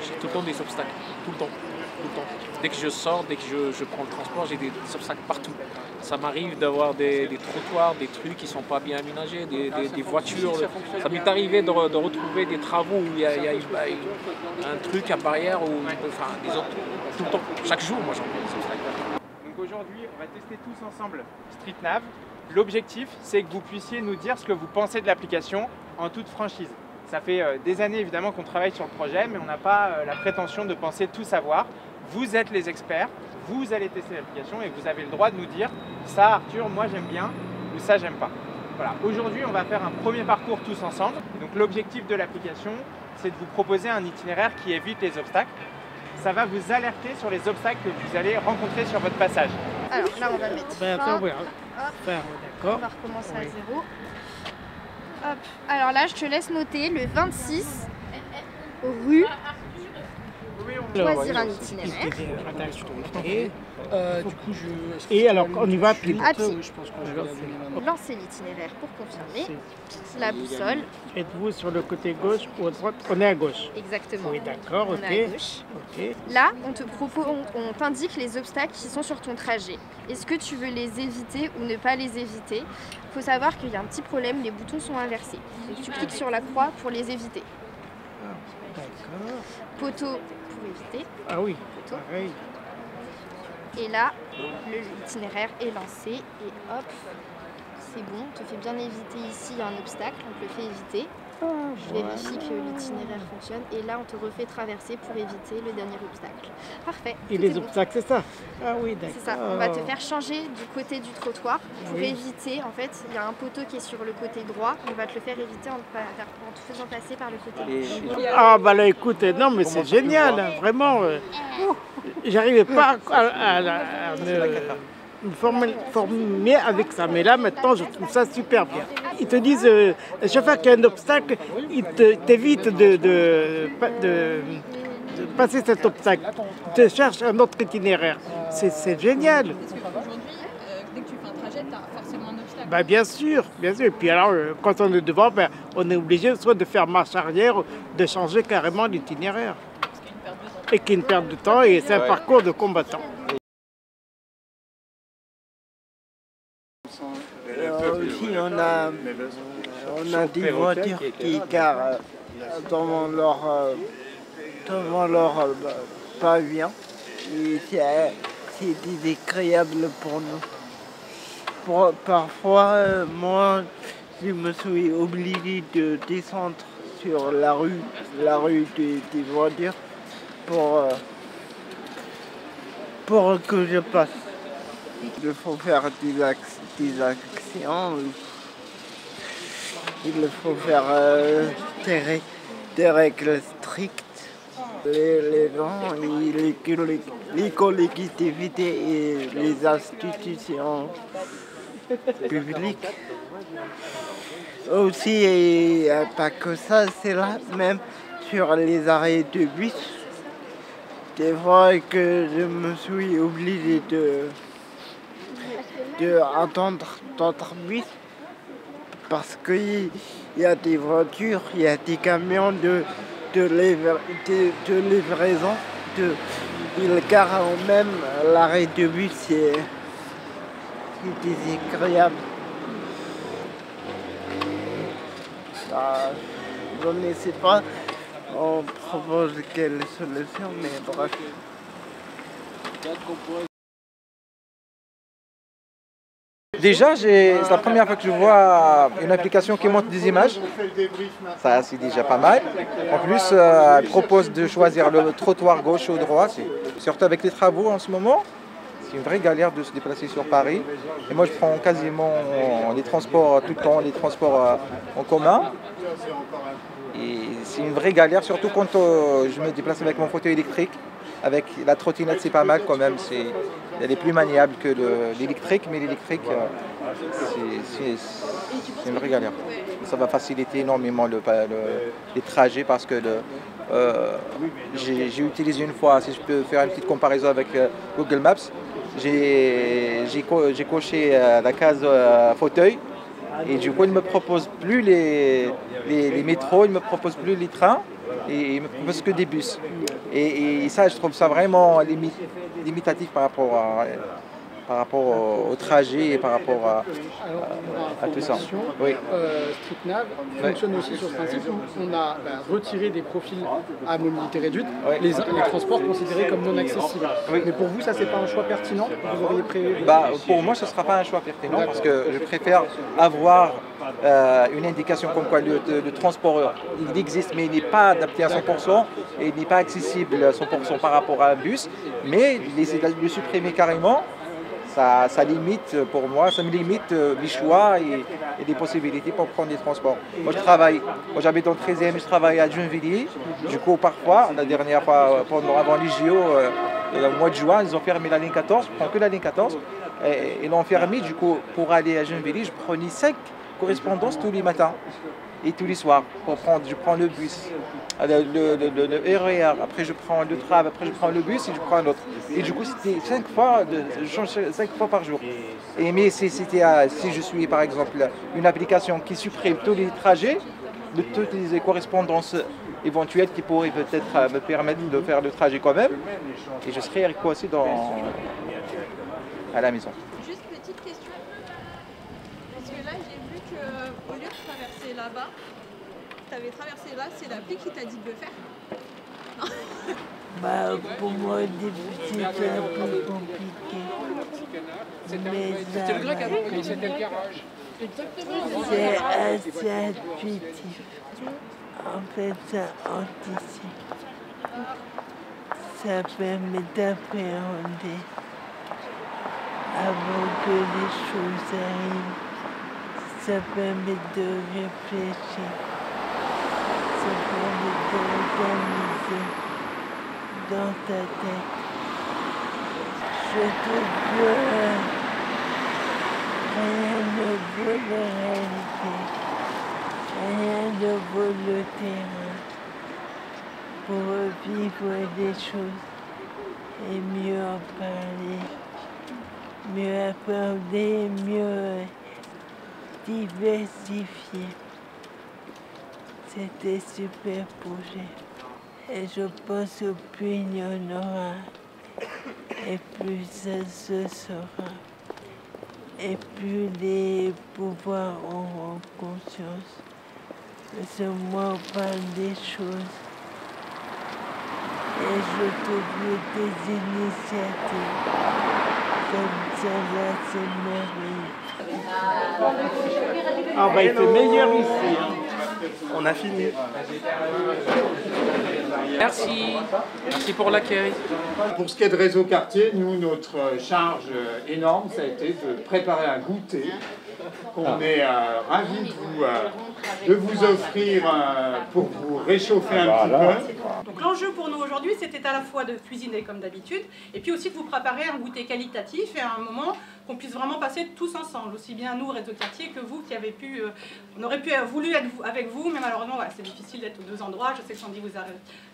j'ai tout le temps des obstacles, tout le temps, tout le temps. Dès que je sors, dès que je prends le transport, j'ai des obstacles partout. Ça m'arrive d'avoir des trottoirs, des trucs qui ne sont pas bien aménagés, des voitures. Ça m'est arrivé de retrouver des travaux où il y a un truc à barrière, ou enfin, des autres, tout le temps. Chaque jour, moi, j'en fais des obstacles. Donc aujourd'hui, on va tester tous ensemble StreetNav. L'objectif, c'est que vous puissiez nous dire ce que vous pensez de l'application en toute franchise. Ça fait des années évidemment qu'on travaille sur le projet, mais on n'a pas la prétention de penser tout savoir. Vous êtes les experts, vous allez tester l'application et vous avez le droit de nous dire ça Arthur, moi j'aime bien ou ça j'aime pas. Voilà. Aujourd'hui, on va faire un premier parcours tous ensemble. Donc l'objectif de l'application, c'est de vous proposer un itinéraire qui évite les obstacles. Ça va vous alerter sur les obstacles que vous allez rencontrer sur votre passage. Alors là, on va mettre fin. D'accord. On va recommencer à zéro. Hop. Alors là, je te laisse noter le 26 rue. Choisir un itinéraire. Et alors, on y va à pied. À pied. Lancer l'itinéraire pour confirmer. La boussole. Êtes-vous sur le côté gauche ou à droite? On est à gauche. Exactement. Oui, d'accord, On ok. est à gauche. Ok. Là, on t'indique les obstacles qui sont sur ton trajet. Est-ce que tu veux les éviter ou ne pas les éviter? Il faut savoir qu'il y a un petit problème, les boutons sont inversés. Donc tu cliques sur la croix pour les éviter. D'accord. Poteau pour éviter. Ah oui, Poteau. pareil. Et là, l'itinéraire est lancé et hop, c'est bon. On te fait bien éviter ici, il y a un obstacle, on te le fait éviter. Je vérifie que l'itinéraire fonctionne et là on te refait traverser pour éviter le dernier obstacle. Parfait. Et tout les est bon. obstacles, c'est ça? Ah oui, d'accord. C'est ça, on va te faire changer du côté du trottoir pour Oui. éviter, en fait, il y a un poteau qui est sur le côté droit, on va te le faire éviter en te faisant passer par le côté gauche. Ah bah là, écoute, non mais c'est génial, hein, vraiment. J'arrivais pas à me former avec ça, mais là maintenant je trouve ça super bien. Ils te disent, chaque fois qu'il y a un obstacle, ils t'évitent de passer cet obstacle. Ils te cherchent un autre itinéraire. C'est génial. Parce qu'aujourd'hui, dès que tu fais un trajet, tu as forcément un obstacle. Bah bien sûr, bien sûr. Et puis alors, quand on est devant, ben, on est obligé soit de faire marche arrière, ou de changer carrément l'itinéraire. Et qu'il y a une perte de temps, et c'est un parcours de combattant. Aussi, on a des voitures qui garent devant leur pavillon. Et c'est désagréable pour nous. Parfois, moi, je me suis obligé de descendre sur la rue des voitures pour que je passe. Il faut faire des actions, il faut faire des règles strictes. Les gens, les collectivités et les institutions publiques. Aussi, et pas que ça, c'est là même sur les arrêts de bus. Des fois que je me suis obligé de attendre d'autres bus parce qu'il y a des voitures, il y a des camions de livraison, ils garent même l'arrêt de bus, c'est désagréable. Je ne sais pas, on propose quelle solution, mais bref. Déjà, c'est la première fois que je vois une application qui montre des images. Ça, c'est déjà pas mal. En plus, elle propose de choisir le trottoir gauche ou droit. Surtout avec les travaux en ce moment, c'est une vraie galère de se déplacer sur Paris. Et moi, je prends quasiment les transports tout le temps, les transports en commun. Et c'est une vraie galère, surtout quand je me déplace avec mon fauteuil électrique. Avec la trottinette, c'est pas mal quand même. Elle est plus maniable que l'électrique, mais l'électrique, c'est une vraie galère. Ça va faciliter énormément les trajets parce que j'ai utilisé une fois, si je peux faire une petite comparaison avec Google Maps, j'ai coché la case fauteuil et du coup, il ne me propose plus les métros, il ne me propose plus les trains et il ne me propose que des bus. Et ça, je trouve ça vraiment limitatif par rapport au trajet et par rapport à tout ça. Oui. StreetNav fonctionne aussi sur ce principe où on a retiré des profils à mobilité réduite, les transports considérés comme non accessibles. Oui. Mais pour vous, ça, c'est pas un choix pertinent? Vous auriez prévu? Pour moi, ce ne sera pas un choix pertinent parce que je préfère avoir une indication comme quoi le transport il existe mais il n'est pas adapté à 100% et il n'est pas accessible à 100% par rapport à un bus, mais le supprimer carrément, ça limite pour moi, ça me limite les choix et des possibilités pour prendre des transports. Moi j'habite dans le 13e, je travaille à Gennevilliers. Du coup parfois, la dernière fois, avant les JO, au mois de juin, ils ont fermé la ligne 14, je prends que la ligne 14. Et ils l'ont fermé, du coup pour aller à Gennevilliers, je prenais 5 correspondances tous les matins et tous les soirs. Je prends le bus, le RER, après je prends le tram, après je prends le bus et je prends un autre. Et du coup c'était 5 fois, je change 5 fois par jour. Mais si je suis par exemple une application qui supprime tous les trajets, de toutes les correspondances éventuelles qui pourraient peut-être me permettre de faire le trajet quand même, et je serai coincé à la maison. Juste petite question, parce que là j'ai vu qu'au lieu de traverser là-bas, tu avais traversé là, c'est l'appli qui t'a dit de le faire? Pour moi, au début, c'était un peu compliqué. C'était le grec avant, mais c'était le garage. C'est assez intuitif. En fait, ça anticipe. Ça permet d'appréhender avant que les choses arrivent. Ça permet de réfléchir. Ça permet d'organiser dans ta tête. Je te jure, rien ne vaut la réalité. Rien ne vaut le terrain. Pour vivre des choses et mieux en parler, mieux aborder, mieux diversifier. C'était super projet. Et je pense que plus il y en aura, et plus ça se sera. Et plus les pouvoirs auront conscience. Parce que moi, on parle des choses. Et je trouve des initiatives comme ça, là, c'est merveilleux. Ah bah il fait meilleur ici. On a fini. Merci. Merci pour l'accueil. Pour ce qui est de Réseau Quartier, nous, notre charge énorme, ça a été de préparer un goûter qu'on est ravis de vous offrir pour vous réchauffer un petit peu. Donc l'enjeu pour nous aujourd'hui, c'était à la fois de cuisiner comme d'habitude, et puis aussi de vous préparer un goûter qualitatif et à un moment qu'on puisse vraiment passer tous ensemble, aussi bien nous, Réseau Quartier, que vous qui avez pu, on aurait voulu être avec vous, mais malheureusement voilà, c'est difficile d'être aux deux endroits. Je sais que Sandy vous a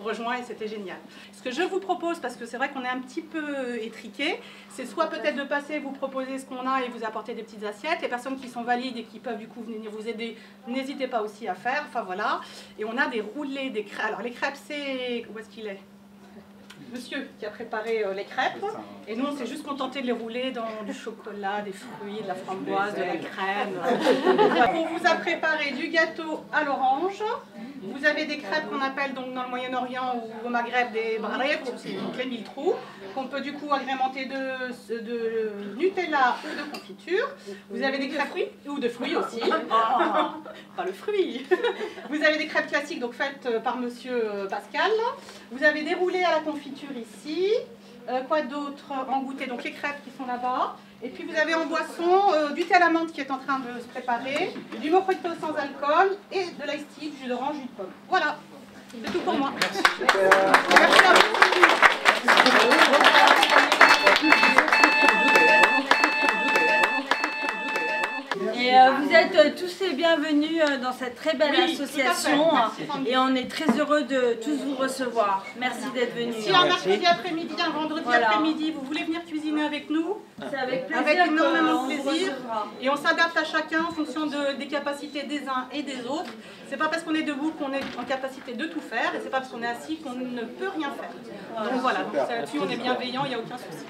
rejoint et c'était génial. Ce que je vous propose, parce que c'est vrai qu'on est un petit peu étriqué, c'est soit peut-être de passer, vous proposer ce qu'on a et vous apporter des petites assiettes. Les personnes qui sont valides et qui peuvent du coup venir vous aider, n'hésitez pas aussi à faire, enfin voilà. Et on a des roulés, des crêpes. Alors les crêpes, c'est... Où est-ce qu'il est ? Monsieur qui a préparé les crêpes, et nous on s'est juste contenté de les rouler dans du chocolat, des fruits, de la framboise, de la crème. On vous a préparé du gâteau à l'orange. Vous avez des crêpes qu'on appelle donc dans le Moyen-Orient ou au Maghreb des barrettes, donc les mille trous, qu'on peut du coup agrémenter de Nutella ou de confiture. Vous avez des crêpes ou de fruits aussi. Pas le fruit. Vous avez des crêpes classiques donc faites par Monsieur Pascal. Vous avez des roulés à la confiture ici. Quoi d'autre en goûter? Donc les crêpes qui sont là-bas. Et puis vous avez en boisson du thé à la menthe qui est en train de se préparer, du mojito sans alcool et de l'ice tea, du jus d'orange, jus de pomme. Voilà, c'est tout pour moi. Merci. Merci à vous. Et vous êtes tous et bien bienvenue dans cette très belle association et on est très heureux de tous vous recevoir. Merci d'être venus. Si un mercredi après-midi, un vendredi après-midi, vous voulez venir cuisiner avec nous, c'est avec plaisir. Avec énormément de plaisir. Et on s'adapte à chacun en fonction des capacités des uns et des autres. C'est pas parce qu'on est debout qu'on est en capacité de tout faire et c'est pas parce qu'on est assis qu'on ne peut rien faire. Donc voilà, là-dessus on est bienveillant, il n'y a aucun souci.